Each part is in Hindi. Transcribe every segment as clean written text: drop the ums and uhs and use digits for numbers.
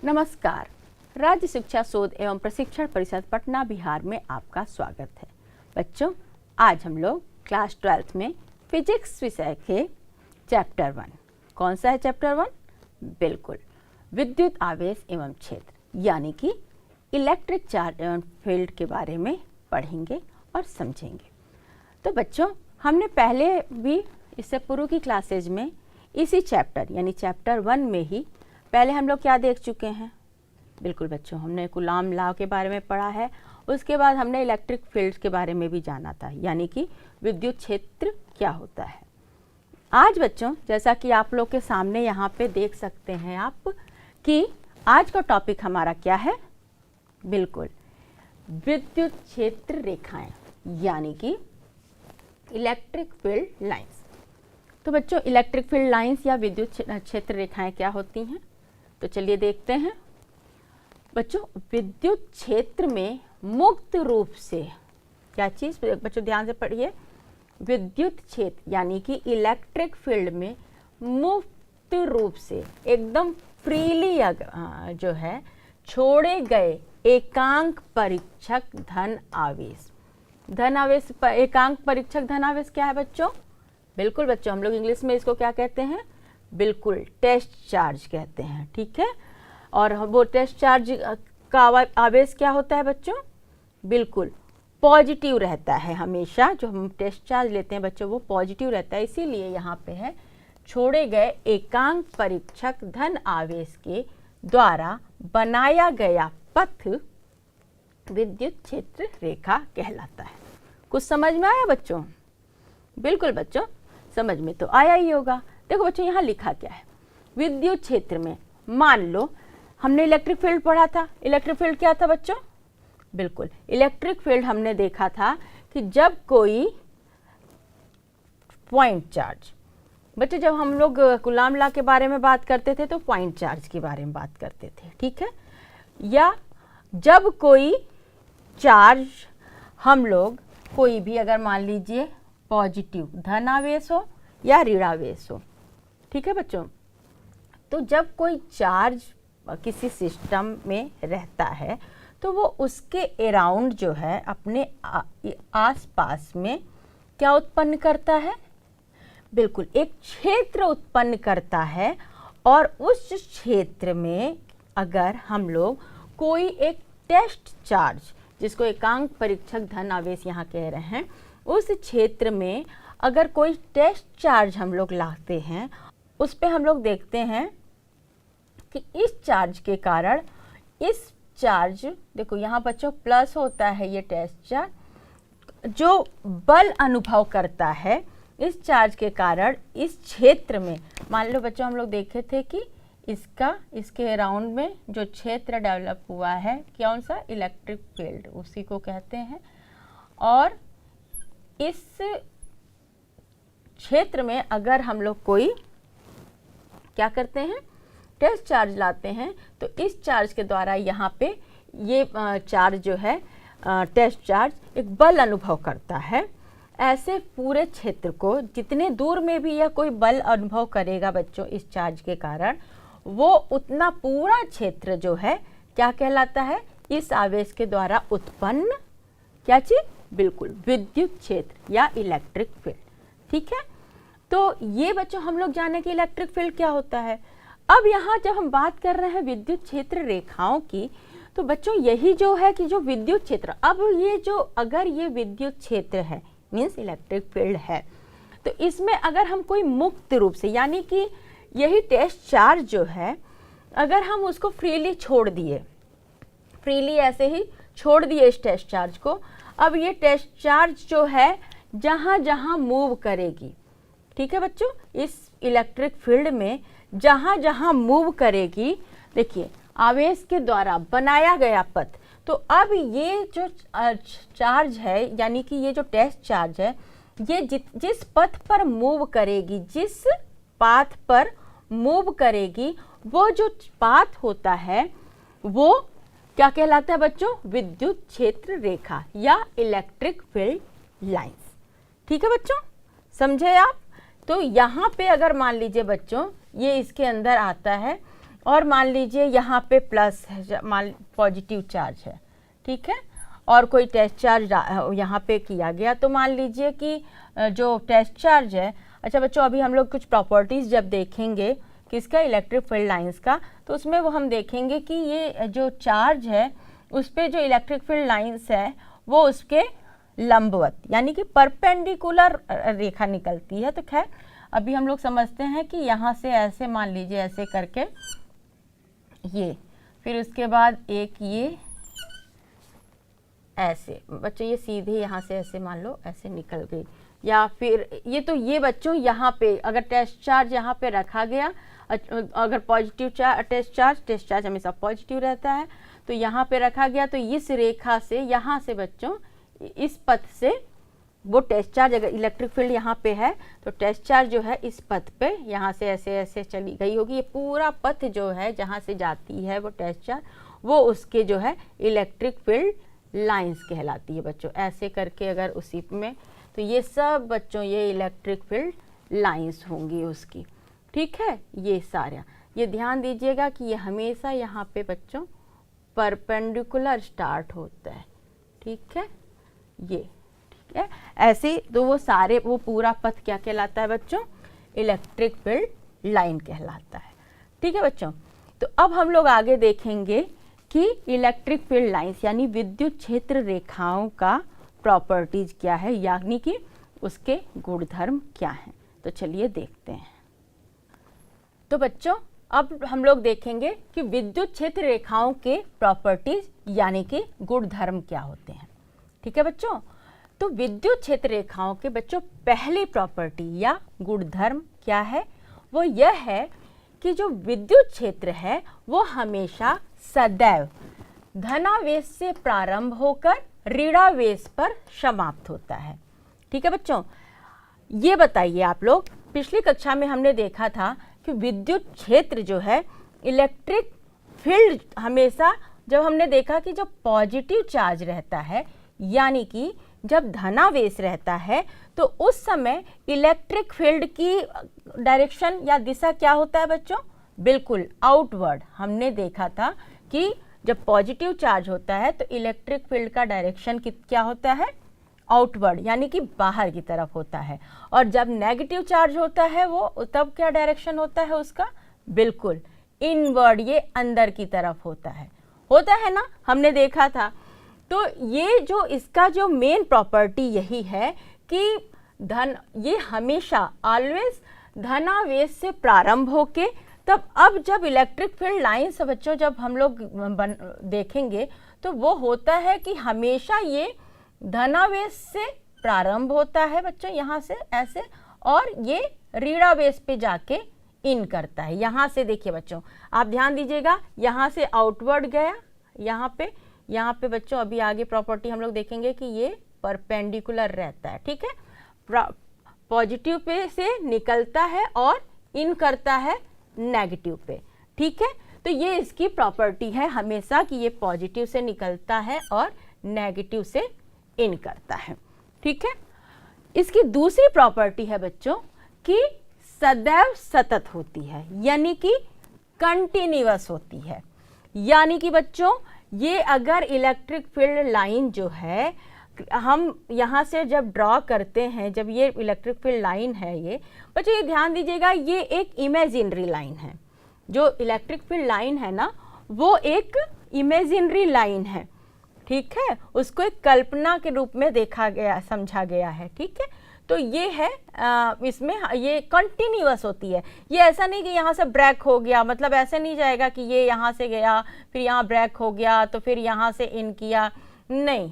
नमस्कार। राज्य शिक्षा शोध एवं प्रशिक्षण परिषद पटना बिहार में आपका स्वागत है। बच्चों, आज हम लोग क्लास 12th में फिजिक्स विषय के चैप्टर 1, कौन सा है चैप्टर 1? बिल्कुल, विद्युत आवेश एवं क्षेत्र यानी कि इलेक्ट्रिक चार्ज एवं फील्ड के बारे में पढ़ेंगे और समझेंगे। तो बच्चों, हमने पहले भी इससे पूर्व की क्लासेज में इसी चैप्टर यानी चैप्टर 1 में ही पहले हम लोग क्या देख चुके हैं? बिल्कुल बच्चों, हमने कूलॉम लॉ के बारे में पढ़ा है। उसके बाद हमने इलेक्ट्रिक फील्ड के बारे में भी जाना था, यानी कि विद्युत क्षेत्र क्या होता है। आज बच्चों, जैसा कि आप लोग के सामने यहाँ पे देख सकते हैं आप कि आज का टॉपिक हमारा क्या है? बिल्कुल, विद्युत क्षेत्र रेखाएं यानी कि इलेक्ट्रिक फील्ड लाइंस। तो बच्चों, इलेक्ट्रिक फील्ड लाइंस या विद्युत क्षेत्र रेखाएं क्या होती हैं? तो चलिए देखते हैं। बच्चों, विद्युत क्षेत्र में मुक्त रूप से क्या चीज़? बच्चों ध्यान से पढ़िए। विद्युत क्षेत्र यानी कि इलेक्ट्रिक फील्ड में मुक्त रूप से एकदम फ्रीली जो है छोड़े गए एकांक परीक्षक धन आवेश। धन आवेश, एकांक परीक्षक धन आवेश क्या है बच्चों? बिल्कुल बच्चों, हम लोग इंग्लिश में इसको क्या कहते हैं? बिल्कुल, टेस्ट चार्ज कहते हैं, ठीक है। और वो टेस्ट चार्ज का आवेश क्या होता है बच्चों? बिल्कुल पॉजिटिव रहता है हमेशा। जो हम टेस्ट चार्ज लेते हैं बच्चों, वो पॉजिटिव रहता है। इसीलिए यहाँ पे है छोड़े गए एकांक परीक्षक धन आवेश के द्वारा बनाया गया पथ विद्युत क्षेत्र रेखा कहलाता है। कुछ समझ में आया बच्चों? बिल्कुल बच्चों, समझ में तो आया ही होगा। देखो बच्चों, यहाँ लिखा क्या है? विद्युत क्षेत्र में मान लो हमने इलेक्ट्रिक फील्ड पढ़ा था। इलेक्ट्रिक फील्ड क्या था बच्चों? बिल्कुल, इलेक्ट्रिक फील्ड हमने देखा था कि जब कोई पॉइंट चार्ज, बच्चों जब हम लोग कूलॉम लॉ के बारे में बात करते थे तो पॉइंट चार्ज के बारे में बात करते थे, ठीक है। या जब कोई चार्ज हम लोग कोई भी, अगर मान लीजिए पॉजिटिव धन आवेश हो या ऋणावेश हो, ठीक है बच्चों। तो जब कोई चार्ज किसी सिस्टम में रहता है तो वो उसके अराउंड जो है अपने आसपास में क्या उत्पन्न करता है? बिल्कुल, एक क्षेत्र उत्पन्न करता है। और उस क्षेत्र में अगर हम लोग कोई एक टेस्ट चार्ज, जिसको एकांक परीक्षक धन आवेश यहाँ कह रहे हैं, उस क्षेत्र में अगर कोई टेस्ट चार्ज हम लोग लाते हैं, उस पे हम लोग देखते हैं कि इस चार्ज के कारण इस चार्ज, देखो यहाँ बच्चों प्लस होता है ये टेस्ट चार्ज, जो बल अनुभव करता है इस चार्ज के कारण इस क्षेत्र में, मान लो बच्चों हम लोग देखे थे कि इसके अराउंड में जो क्षेत्र डेवलप हुआ है, कौन सा? इलेक्ट्रिक फील्ड, उसी को कहते हैं। और इस क्षेत्र में अगर हम लोग कोई क्या करते हैं? टेस्ट चार्ज लाते हैं, तो इस चार्ज के द्वारा यहाँ पे ये चार्ज जो है टेस्ट चार्ज एक बल अनुभव करता है। ऐसे पूरे क्षेत्र को जितने दूर में भी यह कोई बल अनुभव करेगा बच्चों इस चार्ज के कारण, वो उतना पूरा क्षेत्र जो है क्या कहलाता है? इस आवेश के द्वारा उत्पन्न क्या चीज? बिल्कुल, विद्युत क्षेत्र या इलेक्ट्रिक फील्ड, ठीक है। तो ये बच्चों हम लोग जाने कि इलेक्ट्रिक फील्ड क्या होता है। अब यहाँ जब हम बात कर रहे हैं विद्युत क्षेत्र रेखाओं की, तो बच्चों यही जो है कि जो विद्युत क्षेत्र, अब ये जो अगर ये विद्युत क्षेत्र है मीन्स इलेक्ट्रिक फील्ड है, तो इसमें अगर हम कोई मुक्त रूप से, यानी कि यही टेस्ट चार्ज जो है, अगर हम उसको फ्रीली छोड़ दिए, फ्रीली ऐसे ही छोड़ दिए इस टेस्ट चार्ज को, अब ये टेस्ट चार्ज जो है जहाँ जहाँ मूव करेगी, ठीक है बच्चों, इस इलेक्ट्रिक फील्ड में जहाँ जहाँ मूव करेगी, देखिए आवेश के द्वारा बनाया गया पथ, तो अब ये जो चार्ज है यानी कि ये जो टेस्ट चार्ज है, ये जिस पथ पर मूव करेगी, जिस पाथ पर मूव करेगी, वो जो पाथ होता है वो क्या कहलाता है बच्चों? विद्युत क्षेत्र रेखा या इलेक्ट्रिक फील्ड लाइंस, ठीक है बच्चों, समझे आप? तो यहाँ पे अगर मान लीजिए बच्चों ये इसके अंदर आता है और मान लीजिए यहाँ पे प्लस है, मान पॉजिटिव चार्ज है, ठीक है, और कोई टेस्ट चार्ज यहाँ पे किया गया, तो मान लीजिए कि जो टेस्ट चार्ज है, अच्छा बच्चों अभी हम लोग कुछ प्रॉपर्टीज़ जब देखेंगे किसका, इलेक्ट्रिक फील्ड लाइंस का, तो उसमें वो हम देखेंगे कि ये जो चार्ज है उस पर जो इलेक्ट्रिक फील्ड लाइंस है वो उसके लंबवत यानी कि परपेंडिकुलर रेखा निकलती है। तो खैर अभी हम लोग समझते हैं कि यहाँ से ऐसे मान लीजिए ऐसे करके ये, फिर उसके बाद एक ये ऐसे, बच्चों ये सीधे यहाँ से ऐसे मान लो ऐसे निकल गई, या फिर ये, तो ये बच्चों यहाँ पे अगर टेस्ट चार्ज यहाँ पे रखा गया, अगर पॉजिटिव टेस्ट चार्ज हमेशा पॉजिटिव रहता है, तो यहाँ पे रखा गया, तो इस रेखा से यहाँ से बच्चों इस पथ से वो टेस्ट चार्ज, अगर इलेक्ट्रिक फील्ड यहाँ पे है तो टेस्ट चार्ज जो है इस पथ पे यहाँ से ऐसे ऐसे चली गई होगी, ये पूरा पथ जो है जहाँ से जाती है वो टेस्ट चार्ज, वो उसके जो है इलेक्ट्रिक फील्ड लाइंस कहलाती है बच्चों। ऐसे करके अगर उसी में, तो ये सब बच्चों ये इलेक्ट्रिक फील्ड लाइंस होंगी उसकी, ठीक है। ये सारा ये ध्यान दीजिएगा कि ये हमेशा यहाँ पे बच्चों परपेंडिकुलर स्टार्ट होता है, ठीक है, ये ठीक है। ऐसे तो वो सारे, वो पूरा पथ क्या कहलाता है बच्चों, इलेक्ट्रिक फील्ड लाइन कहलाता है, ठीक है बच्चों। तो अब हम लोग आगे देखेंगे कि इलेक्ट्रिक फील्ड लाइंस यानी विद्युत क्षेत्र रेखाओं का प्रॉपर्टीज क्या है, यानी कि उसके गुणधर्म क्या हैं। तो चलिए देखते हैं। तो बच्चों अब हम लोग देखेंगे कि विद्युत क्षेत्र रेखाओं के प्रॉपर्टीज यानी कि गुणधर्म क्या होते हैं, ठीक है बच्चों। तो विद्युत क्षेत्र रेखाओं के बच्चों पहली प्रॉपर्टी या गुणधर्म क्या है, वो यह है कि जो विद्युत क्षेत्र है वो हमेशा सदैव धनावेश से प्रारंभ होकर ऋणावेश पर समाप्त होता है, ठीक है बच्चों। ये बताइए आप लोग, पिछली कक्षा में हमने देखा था कि विद्युत क्षेत्र जो है इलेक्ट्रिक फील्ड हमेशा, जब हमने देखा कि जब पॉजिटिव चार्ज रहता है यानी कि जब धनावेश रहता है तो उस समय इलेक्ट्रिक फील्ड की डायरेक्शन या दिशा क्या होता है बच्चों, बिल्कुल आउटवर्ड। हमने देखा था कि जब पॉजिटिव चार्ज होता है तो इलेक्ट्रिक फील्ड का डायरेक्शन क्या होता है, आउटवर्ड यानी कि बाहर की तरफ होता है, और जब नेगेटिव चार्ज होता है वो तब क्या डायरेक्शन होता है उसका, बिल्कुल इनवर्ड, ये अंदर की तरफ होता है ना, हमने देखा था। तो ये जो इसका जो मेन प्रॉपर्टी यही है कि ये हमेशा ऑलवेज धनावेश से प्रारंभ होके, तब अब जब इलेक्ट्रिक फील्ड लाइंस बच्चों जब हम लोग देखेंगे तो वो होता है कि हमेशा ये धनावेश से प्रारंभ होता है बच्चों यहाँ से ऐसे, और ये ऋणावेश पे जाके इन करता है। यहाँ से देखिए बच्चों, आप ध्यान दीजिएगा, यहाँ से आउटवर्ड गया, यहाँ पे बच्चों अभी आगे प्रॉपर्टी हम लोग देखेंगे कि ये परपेंडिकुलर रहता है, ठीक है। पॉजिटिव पे से निकलता है और इन करता है नेगेटिव पे, ठीक है। तो ये इसकी प्रॉपर्टी है हमेशा कि ये पॉजिटिव से निकलता है और नेगेटिव से इन करता है, ठीक है। इसकी दूसरी प्रॉपर्टी है बच्चों कि सदैव सतत होती है यानी कि कंटिन्यूअस होती है, यानी कि बच्चों ये अगर इलेक्ट्रिक फील्ड लाइन जो है हम यहाँ से जब ड्रॉ करते हैं, जब ये इलेक्ट्रिक फील्ड लाइन है, ये बच्चों ये ध्यान दीजिएगा ये एक इमेजिनरी लाइन है। जो इलेक्ट्रिक फील्ड लाइन है ना वो एक इमेजिनरी लाइन है, ठीक है, उसको एक कल्पना के रूप में देखा गया, समझा गया है, ठीक है। तो ये है इसमें ये कंटिन्यूअस होती है, ये ऐसा नहीं कि यहाँ से ब्रेक हो गया, मतलब ऐसे नहीं जाएगा कि ये यहाँ से गया फिर यहाँ ब्रेक हो गया तो फिर यहाँ से इन किया, नहीं,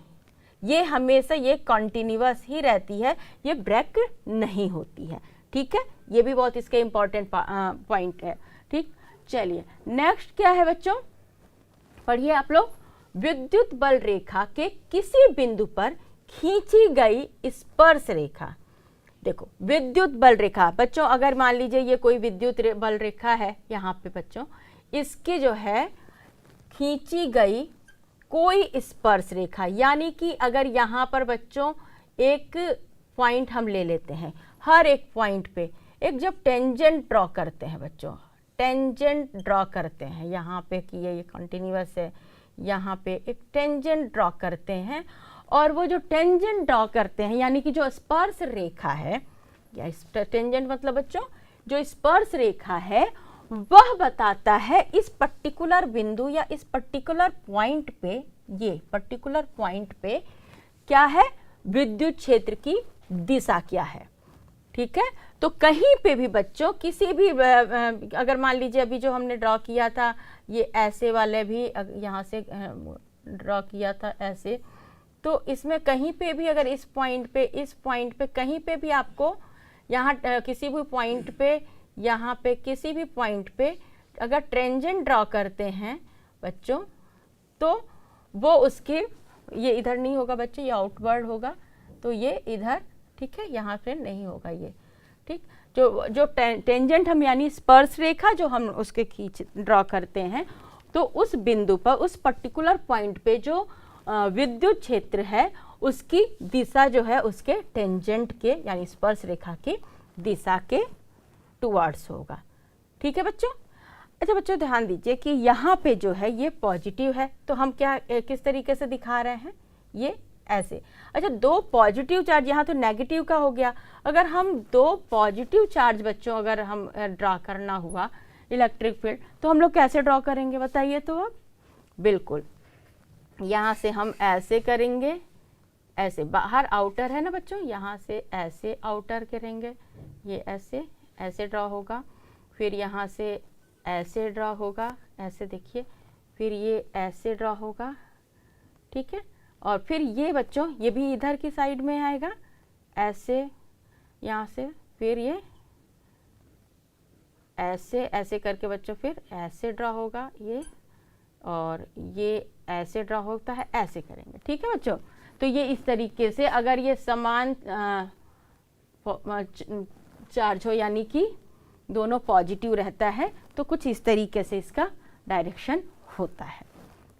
ये हमेशा ये कंटिन्यूअस ही रहती है, ये ब्रेक नहीं होती है, ठीक है। ये भी बहुत इसके इम्पॉर्टेंट पॉइंट है, ठीक। चलिए नेक्स्ट क्या है बच्चों, पढ़िए आप लोग। विद्युत बल रेखा के किसी बिंदु पर खींची गई स्पर्श रेखा, देखो विद्युत बल रेखा बच्चों, अगर मान लीजिए ये कोई विद्युत बल रेखा है यहाँ पे बच्चों, इसकी जो है खींची गई कोई स्पर्श रेखा, यानी कि अगर यहाँ पर बच्चों एक पॉइंट हम ले लेते हैं, हर एक पॉइंट पे एक जब टेंजेंट ड्रॉ करते हैं बच्चों, टेंजेंट ड्रॉ करते हैं, यहाँ पे कि ये कंटिन्यूअस है, यहाँ पे एक टेंजेंट ड्रॉ करते हैं, और वो जो टेंजेंट ड्रॉ करते हैं यानी कि जो स्पर्श रेखा है, या टेंजेंट मतलब बच्चों जो स्पर्श रेखा है वह बताता है इस पर्टिकुलर बिंदु या इस पर्टिकुलर पॉइंट पे, ये पर्टिकुलर पॉइंट पे क्या है, विद्युत क्षेत्र की दिशा क्या है। ठीक है, तो कहीं पे भी बच्चों किसी भी अगर मान लीजिए अभी जो हमने ड्रॉ किया था ये ऐसे वाले भी यहाँ से ड्रॉ किया था ऐसे, तो इसमें कहीं पे भी अगर इस पॉइंट पे कहीं पे भी आपको यहाँ किसी भी पॉइंट पे, यहाँ पे किसी भी पॉइंट पे अगर टेंजेंट ड्रॉ करते हैं बच्चों तो वो उसके, ये इधर नहीं होगा बच्चे, ये आउटवर्ड होगा, तो ये इधर, ठीक है, यहाँ पे नहीं होगा ये। ठीक, जो टेंजेंट हम यानी स्पर्श रेखा जो हम उसके खींच ड्रॉ करते हैं, तो उस बिंदु पर उस पर्टिकुलर पॉइंट पे जो विद्युत क्षेत्र है उसकी दिशा जो है उसके टेंजेंट के यानी स्पर्श रेखा की दिशा के टुवर्ड्स होगा। ठीक है बच्चों। अच्छा बच्चों ध्यान दीजिए कि यहाँ पे जो है ये पॉजिटिव है, तो हम क्या किस तरीके से दिखा रहे हैं, ये ऐसे। अच्छा, दो पॉजिटिव चार्ज, यहाँ तो नेगेटिव का हो गया, अगर हम दो पॉजिटिव चार्ज बच्चों अगर हम ड्रॉ करना हुआ इलेक्ट्रिक फील्ड, तो हम लोग कैसे ड्रॉ करेंगे बताइए। तो अब बिल्कुल यहाँ से हम ऐसे करेंगे, ऐसे बाहर आउटर है ना बच्चों, यहाँ से ऐसे आउटर करेंगे, ये ऐसे ऐसे ड्रॉ होगा, फिर यहाँ से ऐसे ड्रॉ होगा, ऐसे देखिए, फिर ये ऐसे ड्रॉ होगा, ठीक है, और फिर ये बच्चों ये भी इधर की साइड में आएगा, ऐसे यहाँ से, फिर ये ऐसे ऐसे करके बच्चों फिर ऐसे ड्रॉ होगा ये, और ये ऐसे ड्रॉ होता है, ऐसे करेंगे। ठीक है बच्चों, तो ये इस तरीके से अगर ये समान चार्ज हो यानी कि दोनों पॉजिटिव रहता है तो कुछ इस तरीके से इसका डायरेक्शन होता है।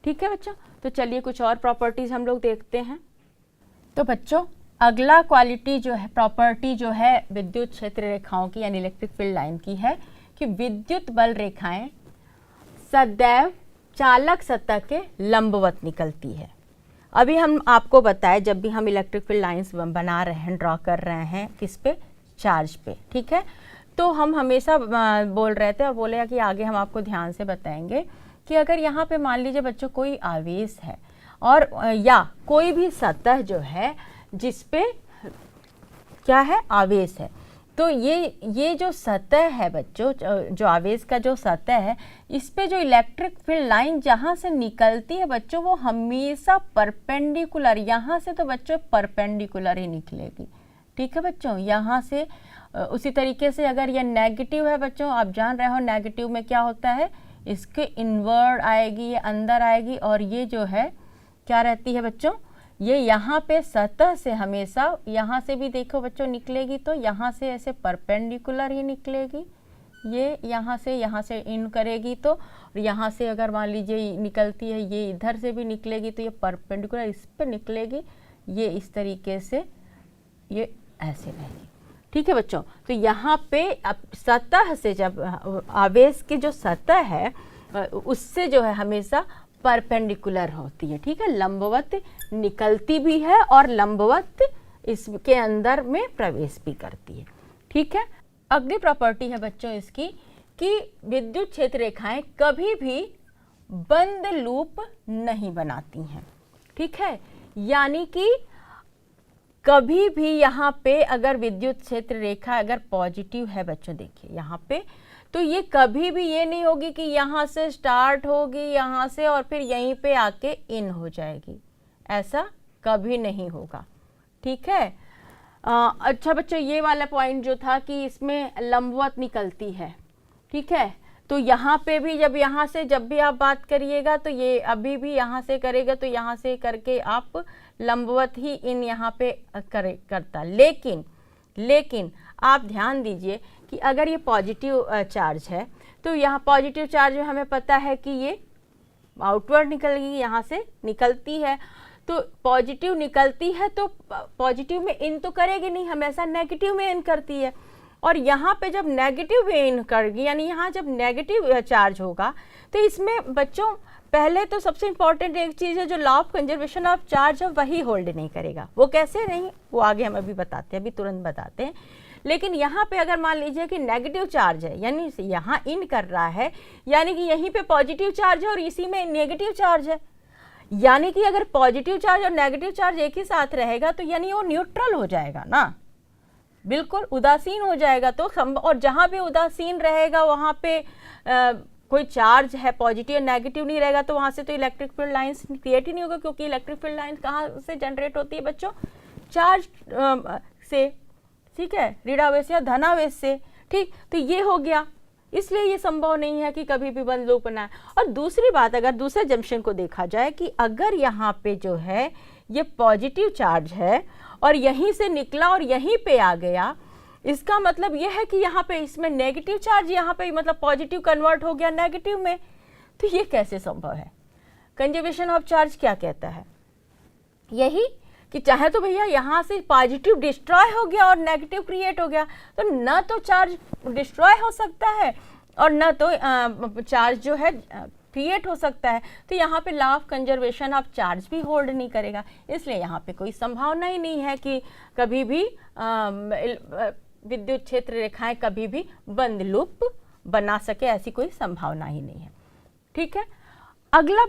ठीक है बच्चों, तो चलिए कुछ और प्रॉपर्टीज हम लोग देखते हैं। तो बच्चों अगला क्वालिटी जो है, प्रॉपर्टी जो है विद्युत क्षेत्र रेखाओं की यानी इलेक्ट्रिक फील्ड लाइन की है कि विद्युत बल रेखाएं सदैव चालक सतह के लंबवत निकलती है। अभी हम आपको बताएं जब भी हम इलेक्ट्रिक फील्ड लाइंस बना रहे हैं, ड्रॉ कर रहे हैं किस पे, चार्ज पे, ठीक है, तो हम हमेशा बोल रहे थे और बोले कि आगे हम आपको ध्यान से बताएंगे कि अगर यहाँ पे मान लीजिए बच्चों कोई आवेश है और या कोई भी सतह जो है जिस पे क्या है, आवेश है, तो ये जो सतह है बच्चों, जो आवेश का जो सतह है, इस पे जो इलेक्ट्रिक फील्ड लाइन जहाँ से निकलती है बच्चों वो हमेशा परपेंडिकुलर, यहाँ से तो बच्चों परपेंडिकुलर ही निकलेगी। ठीक है बच्चों, यहाँ से उसी तरीके से अगर ये नेगेटिव है बच्चों, आप जान रहे हो नेगेटिव में क्या होता है, इसके इनवर्ड आएगी, ये अंदर आएगी, और ये जो है क्या रहती है बच्चों, ये यहाँ पे सतह से हमेशा, यहाँ से भी देखो बच्चों निकलेगी तो यहाँ से ऐसे परपेंडिकुलर ही निकलेगी, ये यहाँ से इन करेगी, तो यहाँ से अगर मान लीजिए निकलती है ये इधर से भी निकलेगी तो ये परपेंडिकुलर इस पर निकलेगी, ये इस तरीके से ये ऐसे रहेगी। ठीक है बच्चों, तो यहाँ पे सतह से जब आवेश की जो सतह है उससे जो है हमेशा परपेंडिकुलर होती है। ठीक है, लंबवत निकलती भी है और लंबवत इसके अंदर में प्रवेश भी करती है। ठीक है, अगली प्रॉपर्टी है बच्चों इसकी कि विद्युत क्षेत्र रेखाएं कभी भी बंद लूप नहीं बनाती हैं। ठीक है, यानी कि कभी भी यहाँ पे अगर विद्युत क्षेत्र रेखा अगर पॉजिटिव है बच्चों, देखिए यहाँ पे, तो ये कभी भी ये नहीं होगी कि यहाँ से स्टार्ट होगी यहाँ से और फिर यहीं पे आके इन हो जाएगी, ऐसा कभी नहीं होगा। ठीक है, अच्छा बच्चों ये वाला पॉइंट जो था कि इसमें लंबवत निकलती है, ठीक है, तो यहाँ पे भी जब यहाँ से जब भी आप बात करिएगा तो ये अभी भी यहाँ से करेगा तो यहाँ से करके आप लंबवत ही इन यहाँ पे करता। लेकिन आप ध्यान दीजिए कि अगर ये पॉजिटिव चार्ज है तो यहाँ पॉजिटिव चार्ज में हमें पता है कि ये आउटवर्ड निकलेगी, यहाँ से निकलती है, तो पॉजिटिव निकलती है तो पॉजिटिव में इन तो करेगी नहीं, हमेशा नेगेटिव में इन करती है। और यहाँ पे जब नेगेटिव वेन करेगी, यानी यहाँ जब नेगेटिव चार्ज होगा, तो इसमें बच्चों पहले तो सबसे इम्पॉर्टेंट एक चीज़ है, जो law of conservation of charge है वही होल्ड नहीं करेगा। वो कैसे नहीं, वो आगे हम अभी बताते हैं, अभी तुरंत बताते हैं। लेकिन यहाँ पे अगर मान लीजिए कि नेगेटिव चार्ज है, यानी यहाँ इन कर रहा है, यानी कि यहीं पे पॉजिटिव चार्ज है और इसी में नेगेटिव चार्ज है, यानी कि अगर पॉजिटिव चार्ज और नेगेटिव चार्ज एक ही साथ रहेगा तो यानी वो न्यूट्रल हो जाएगा ना, बिल्कुल उदासीन हो जाएगा। तो और जहाँ पे उदासीन रहेगा वहाँ पे कोई चार्ज है, पॉजिटिव नेगेटिव नहीं रहेगा, तो वहाँ से तो इलेक्ट्रिक फील्ड लाइंस क्रिएट ही नहीं होगा, क्योंकि इलेक्ट्रिक फील्ड लाइंस कहाँ से जनरेट होती है बच्चों, चार्ज से, ठीक है, ऋणावेश या धनावेश से, ठीक। तो ये हो गया, इसलिए ये संभव नहीं है कि कभी भी बंद लूप बनाए। और दूसरी बात, अगर दूसरे जंक्शन को देखा जाए कि अगर यहाँ पे जो है ये पॉजिटिव चार्ज है और यहीं से निकला और यहीं पे आ गया, इसका मतलब ये है कि यहाँ पे इसमें नेगेटिव चार्ज, यहाँ पे मतलब पॉजिटिव कन्वर्ट हो गया नेगेटिव में। तो ये कैसे संभव है? कंजर्वेशन ऑफ चार्ज क्या कहता है? यही कि चाहे तो भैया यहाँ से पॉजिटिव डिस्ट्रॉय हो गया और नेगेटिव क्रिएट हो गया, तो न तो चार्ज डिस्ट्रॉय हो सकता है और न तो चार्ज जो है क्रिएट हो सकता है। तो यहाँ पे law of conservation of charge भी होल्ड नहीं करेगा, इसलिए यहाँ पे कोई संभावना ही नहीं है कि कभी भी विद्युत क्षेत्र रेखाएं कभी भी बंद लूप बना सके, ऐसी कोई संभावना ही नहीं है, ठीक है। अगला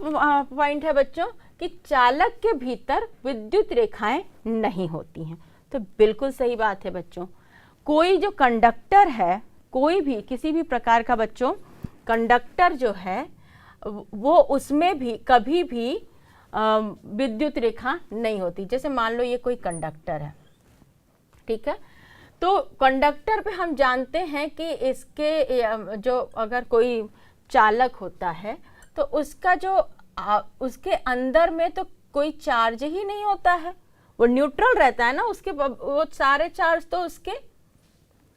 पॉइंट है बच्चों कि चालक के भीतर विद्युत रेखाएं नहीं होती हैं। तो बिल्कुल सही बात है बच्चों, कोई जो कंडक्टर है, कोई भी किसी भी प्रकार का बच्चों कंडक्टर जो है वो उसमें भी कभी भी विद्युत रेखा नहीं होती। जैसे मान लो ये कोई कंडक्टर है, ठीक है, तो कंडक्टर पे हम जानते हैं कि इसके जो अगर कोई चालक होता है तो उसका जो उसके अंदर में तो कोई चार्ज ही नहीं होता है, वो न्यूट्रल रहता है ना, उसके वो सारे चार्ज तो उसके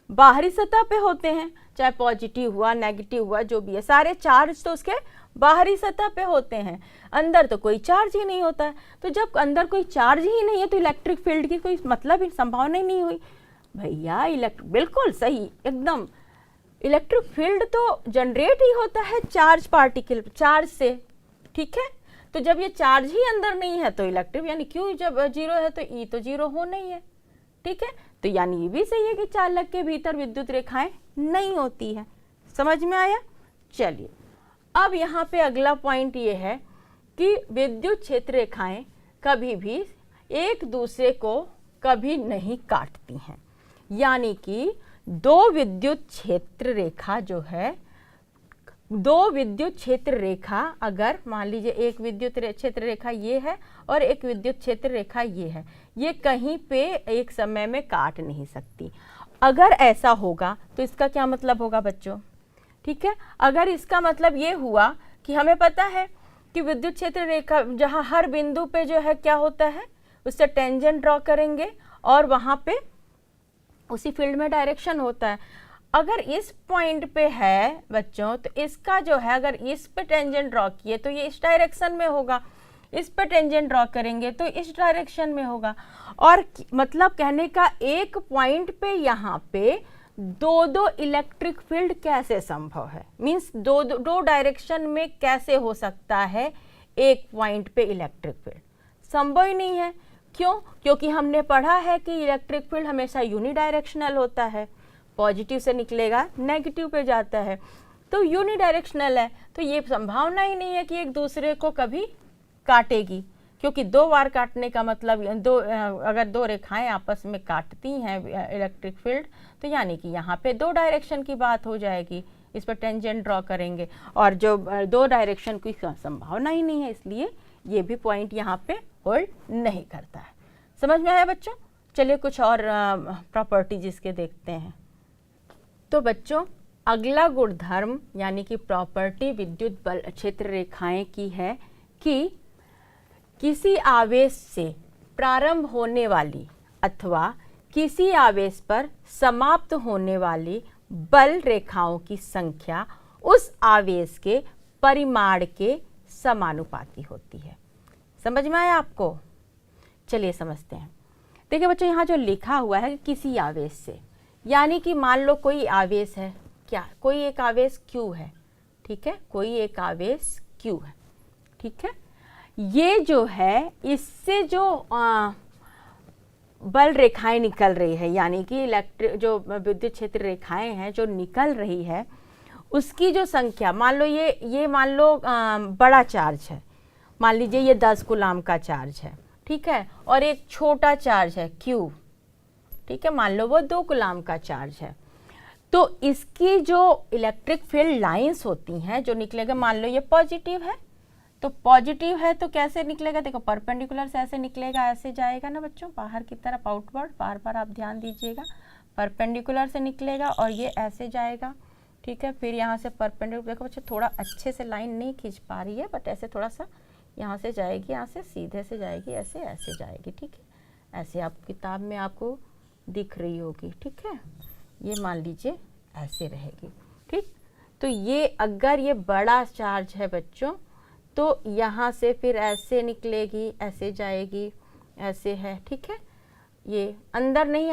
बाहरी सतह पे होते हैं, चाहे पॉजिटिव हुआ नेगेटिव हुआ जो भी है, सारे चार्ज तो उसके बाहरी सतह पे होते हैं, अंदर तो कोई चार्ज ही नहीं होता है। तो जब अंदर कोई चार्ज ही नहीं है तो इलेक्ट्रिक फील्ड की कोई मतलब ही संभावना ही नहीं हुई भैया। बिल्कुल सही एकदम, इलेक्ट्रिक फील्ड तो जनरेट ही होता है चार्ज पार्टिकल चार्ज से, ठीक है। तो जब ये चार्ज ही अंदर नहीं है तो इलेक्ट्रिक यानी Q जब जीरो है तो E तो जीरो होना ही है, ठीक है। तो यानी ये भी सही है कि चालक के भीतर विद्युत रेखाएं नहीं होती है। समझ में आया? चलिए अब यहाँ पे अगला पॉइंट ये है कि विद्युत क्षेत्र रेखाएं कभी भी एक दूसरे को कभी नहीं काटती हैं, यानी कि दो विद्युत क्षेत्र रेखा जो है, दो विद्युत क्षेत्र रेखा अगर मान लीजिए एक विद्युत क्षेत्र रेखा ये है और एक विद्युत क्षेत्र रेखा ये है, ये कहीं पे एक समय में काट नहीं सकती। अगर ऐसा होगा तो इसका क्या मतलब होगा बच्चों? ठीक है, अगर इसका मतलब ये हुआ कि हमें पता है कि विद्युत क्षेत्र रेखा जहाँ हर बिंदु पे जो है क्या होता है, उससे टेंजेंट ड्रॉ करेंगे और वहाँ पे उसी फील्ड में डायरेक्शन होता है। अगर इस पॉइंट पे है बच्चों तो इसका जो है अगर इस पे टेंजेंट ड्रॉ किए तो ये इस डायरेक्शन में होगा, इस पे टेंजेंट ड्रॉ करेंगे तो इस डायरेक्शन में होगा। और मतलब कहने का एक पॉइंट पे यहाँ पे दो दो इलेक्ट्रिक फील्ड कैसे संभव है, मीन्स दो डायरेक्शन में कैसे हो सकता है एक पॉइंट पे इलेक्ट्रिक फील्ड? संभव ही नहीं है। क्यों? क्योंकि हमने पढ़ा है कि इलेक्ट्रिक फील्ड हमेशा यूनिडायरेक्शनल होता है, पॉजिटिव से निकलेगा नेगेटिव पे जाता है, तो यूनिडायरेक्शनल है। तो ये संभावना ही नहीं है कि एक दूसरे को कभी काटेगी, क्योंकि दो बार काटने का मतलब अगर दो रेखाएं आपस में काटती हैं इलेक्ट्रिक फील्ड तो यानी कि यहाँ पे दो डायरेक्शन की बात हो जाएगी, इस पर टेंजेंट ड्रॉ करेंगे और जो दो डायरेक्शन की संभावना ही नहीं है, इसलिए ये भी पॉइंट यहाँ पे होल्ड नहीं करता है। समझ में आया बच्चों? चलिए कुछ और प्रॉपर्टीज इसके देखते हैं। तो बच्चों अगला गुणधर्म यानी कि प्रॉपर्टी विद्युत बल क्षेत्र रेखाएं की है कि किसी आवेश से प्रारंभ होने वाली अथवा किसी आवेश पर समाप्त होने वाली बल रेखाओं की संख्या उस आवेश के परिमाण के समानुपाती होती है। समझ में आया आपको? चलिए समझते हैं। देखिए बच्चों यहाँ जो लिखा हुआ है किसी आवेश से, यानी कि मान लो कोई आवेश है, क्या कोई एक आवेश Q है, ठीक है, कोई एक आवेश Q है, ठीक है। ये जो है इससे जो बल रेखाएं निकल रही है, यानी कि इलेक्ट्रिक जो विद्युत क्षेत्र रेखाएं हैं जो निकल रही है, उसकी जो संख्या, मान लो ये मान लो बड़ा चार्ज है, मान लीजिए ये 10 कूलाम का चार्ज है, ठीक है, और एक छोटा चार्ज है Q, ठीक है, मान लो वो 2 कूलाम का चार्ज है। तो इसकी जो इलेक्ट्रिक फील्ड लाइंस होती हैं जो निकलेगा, मान लो ये पॉजिटिव है, तो पॉजिटिव है तो कैसे निकलेगा, देखो परपेंडिकुलर से ऐसे निकलेगा, ऐसे जाएगा ना बच्चों बाहर की तरफ, आउटवर्ड, बार बार आप ध्यान दीजिएगा, परपेंडिकुलर से निकलेगा और ये ऐसे जाएगा, ठीक है। फिर यहाँ से परपेंडिकुलर, देखो बच्चों थोड़ा अच्छे से लाइन नहीं खींच पा रही है, बट ऐसे थोड़ा सा यहाँ से जाएगी, यहाँ से सीधे से जाएगी, ऐसे ऐसे जाएगी, ठीक है, ऐसे आप किताब में आपको दिख रही होगी, ठीक है। ये मान लीजिए ऐसे रहेगी, ठीक। तो ये अगर ये बड़ा चार्ज है बच्चों, तो यहाँ से फिर ऐसे निकलेगी, ऐसे जाएगी, ऐसे है, ठीक है। ये अंदर नहीं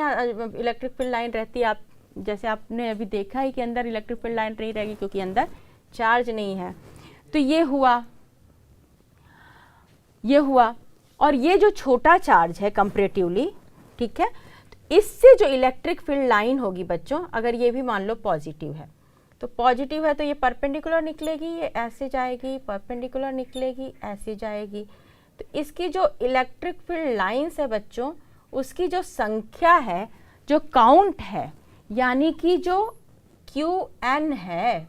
इलेक्ट्रिक फील्ड लाइन रहती, आप जैसे आपने अभी देखा है कि अंदर इलेक्ट्रिक फील्ड लाइन नहीं रहेगी क्योंकि अंदर चार्ज नहीं है। तो ये हुआ, ये हुआ, और ये जो छोटा चार्ज है कंपैरेटिवली, ठीक है, तो इससे जो इलेक्ट्रिक फील्ड लाइन होगी बच्चों, अगर ये भी मान लो पॉजिटिव है, तो पॉजिटिव है तो ये परपेंडिकुलर निकलेगी, ये ऐसे जाएगी, परपेंडिकुलर निकलेगी, ऐसे जाएगी। तो इसकी जो इलेक्ट्रिक फील्ड लाइंस है बच्चों, उसकी जो संख्या है, जो काउंट है, यानी कि जो QN है,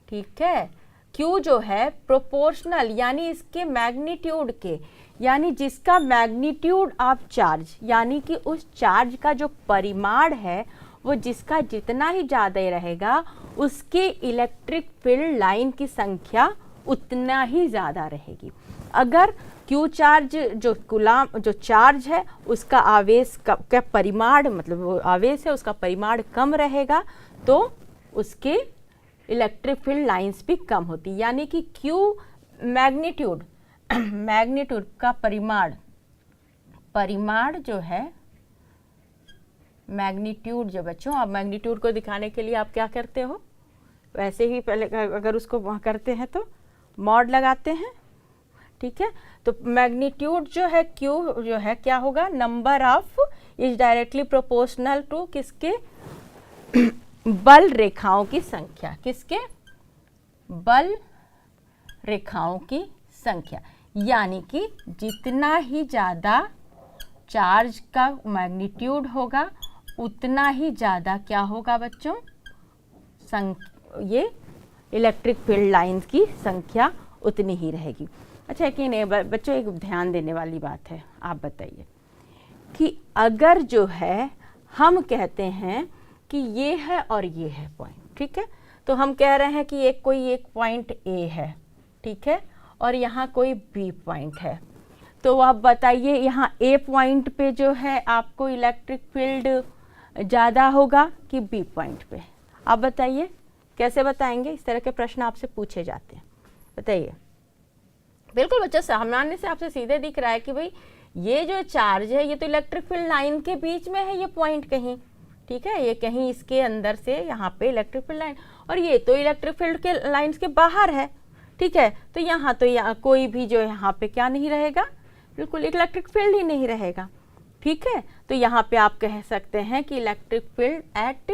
ठीक है, Q जो है प्रोपोर्शनल, यानी इसके मैग्नीट्यूड के, यानी जिसका मैग्नीट्यूड ऑफ चार्ज, यानी कि उस चार्ज का जो परिमाण है वो जिसका जितना ही ज़्यादा रहेगा, उसके इलेक्ट्रिक फील्ड लाइन की संख्या उतना ही ज़्यादा रहेगी। अगर Q चार्ज जो कूलाम जो चार्ज है उसका आवेश का परिमाण, मतलब वो आवेश है उसका परिमाण कम रहेगा, तो उसके इलेक्ट्रिक फील्ड लाइंस भी कम होती, यानी कि Q मैग्नीट्यूड मैग्नीट्यूड का परिमाण जो है, मैग्नीट्यूड जो बच्चों, आप मैग्नीट्यूड को दिखाने के लिए आप क्या करते हो, वैसे ही पहले अगर उसको वहाँ करते हैं तो मॉड लगाते हैं, ठीक है। तो मैग्नीट्यूड जो है Q जो है क्या होगा, number of is directly proportional to किसके, बल रेखाओं की संख्या, किसके, बल रेखाओं की संख्या, यानी कि जितना ही ज़्यादा चार्ज का मैग्नीट्यूड होगा उतना ही ज़्यादा क्या होगा बच्चों, ये इलेक्ट्रिक फील्ड लाइंस की संख्या उतनी ही रहेगी। अच्छा कि नहीं बच्चों, एक ध्यान देने वाली बात है, आप बताइए कि अगर जो है हम कहते हैं कि ये है और ये है पॉइंट, ठीक है, तो हम कह रहे हैं कि कोई एक पॉइंट A है, ठीक है, और यहाँ कोई B पॉइंट है, तो आप बताइए यहाँ A पॉइंट पे जो है आपको इलेक्ट्रिक फील्ड ज़्यादा होगा कि B पॉइंट पे, आप बताइए कैसे बताएंगे, इस तरह के प्रश्न आपसे पूछे जाते हैं, बताइए। बिल्कुल बच्चों, सामान्य से आपसे सीधे दिख रहा है कि भाई ये जो चार्ज है ये तो इलेक्ट्रिक फील्ड लाइन के बीच में है, ये पॉइंट कहीं, ठीक है, ये कहीं इसके अंदर से यहाँ पे इलेक्ट्रिक फील्ड लाइन, और ये तो इलेक्ट्रिक फील्ड के लाइन्स के बाहर है, ठीक है, तो यहाँ तो यहाँ कोई भी जो यहाँ पे क्या नहीं रहेगा, बिल्कुल इलेक्ट्रिक फील्ड ही नहीं रहेगा, ठीक है। तो यहाँ पे आप कह सकते हैं कि electric field at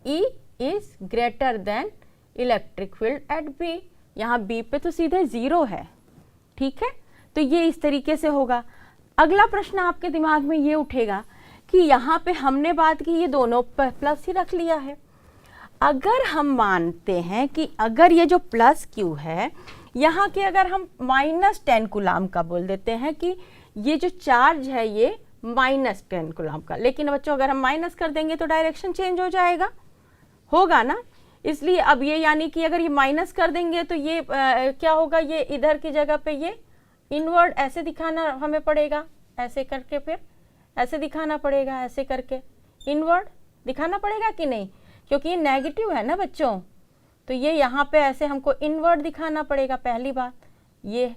E is greater than electric field at B, यहाँ B पे तो सीधे 0 है, ठीक है, तो ये इस तरीके से होगा। अगला प्रश्न आपके दिमाग में ये उठेगा कि यहाँ पे हमने बात की ये दोनों प्लस ही रख लिया है, अगर हम मानते हैं कि अगर ये जो प्लस Q है यहाँ के अगर हम -10 कूलाम का बोल देते हैं कि ये जो चार्ज है ये -10 कूलाम का, लेकिन बच्चों अगर हम माइनस कर देंगे तो डायरेक्शन चेंज हो जाएगा, होगा ना, इसलिए अब ये यानी कि अगर ये माइनस कर देंगे तो ये क्या होगा, ये इधर की जगह पे ये इनवर्ड ऐसे दिखाना हमें पड़ेगा, ऐसे करके फिर ऐसे दिखाना पड़ेगा, ऐसे करके इनवर्ड दिखाना पड़ेगा कि नहीं, क्योंकि ये नेगेटिव है ना बच्चों, तो ये यहाँ पे ऐसे हमको इनवर्ड दिखाना पड़ेगा, पहली बात ये,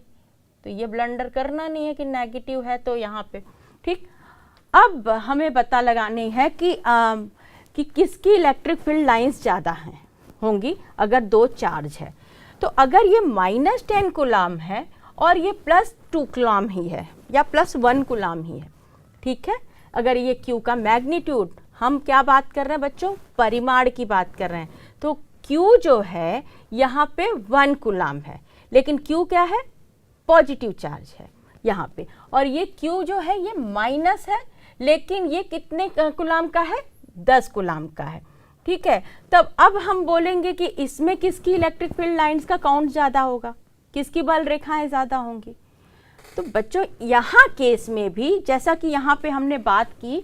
तो ये ब्लंडर करना नहीं है कि नेगेटिव है तो यहाँ पे, ठीक। अब हमें पता लगानी है कि कि किसकी इलेक्ट्रिक फील्ड लाइंस ज़्यादा हैं होंगी अगर दो चार्ज है। तो अगर ये -10 कूलाम है और ये +2 कूलाम ही है या +1 कूलाम ही है, ठीक है। अगर ये Q का मैग्नीट्यूड, हम क्या बात कर रहे हैं बच्चों, परिमाण की बात कर रहे हैं, तो Q जो है यहाँ पे 1 कूलाम है, लेकिन Q क्या है, पॉजिटिव चार्ज है यहाँ पे, और ये Q जो है ये माइनस है, लेकिन ये कितने कूलाम का है, 10 कूलाम का है, ठीक है। तब अब हम बोलेंगे कि इसमें किसकी इलेक्ट्रिक फील्ड लाइंस का काउंट ज़्यादा होगा, किसकी बल रेखाएं ज़्यादा होंगी। तो बच्चों यहाँ केस में भी जैसा कि यहाँ पे हमने बात की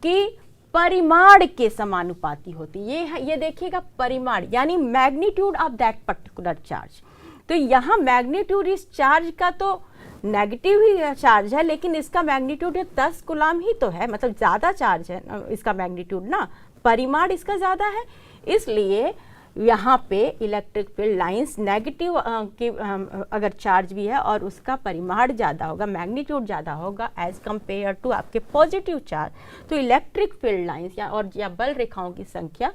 कि परिमाण के समानुपाती होती, ये देखिएगा परिमाण यानी magnitude of that particular charge. तो यहाँ मैग्नीट्यूड इस चार्ज का तो नेगेटिव ही चार्ज है, लेकिन इसका मैग्नीट्यूड 10 कूलाम ही तो है, मतलब ज़्यादा चार्ज है इसका मैग्नीट्यूड ना, परिमाण इसका ज़्यादा है, इसलिए यहाँ पे इलेक्ट्रिक फील्ड लाइंस नेगेटिव की अगर चार्ज भी है और उसका परिमाण ज़्यादा होगा, मैग्नीट्यूड ज़्यादा होगा एज कंपेयर टू आपके पॉजिटिव चार्ज, तो इलेक्ट्रिक फील्ड लाइंस या बल रेखाओं की संख्या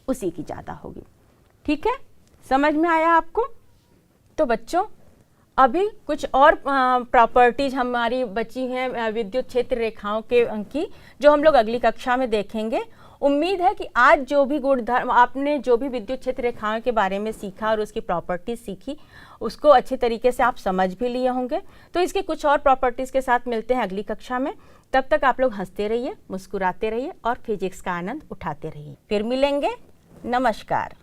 उसी की ज़्यादा होगी, ठीक है। समझ में आया आपको। तो बच्चों अभी कुछ और प्रॉपर्टीज हमारी बची हैं विद्युत क्षेत्र रेखाओं की, जो हम लोग अगली कक्षा में देखेंगे। उम्मीद है कि आज जो भी गुणधर्म आपने, जो भी विद्युत क्षेत्र रेखाओं के बारे में सीखा और उसकी प्रॉपर्टीज सीखी, उसको अच्छे तरीके से आप समझ भी लिए होंगे। तो इसके कुछ और प्रॉपर्टीज के साथ मिलते हैं अगली कक्षा में। तब तक आप लोग हंसते रहिए, मुस्कुराते रहिए और फिजिक्स का आनंद उठाते रहिए। फिर मिलेंगे। नमस्कार।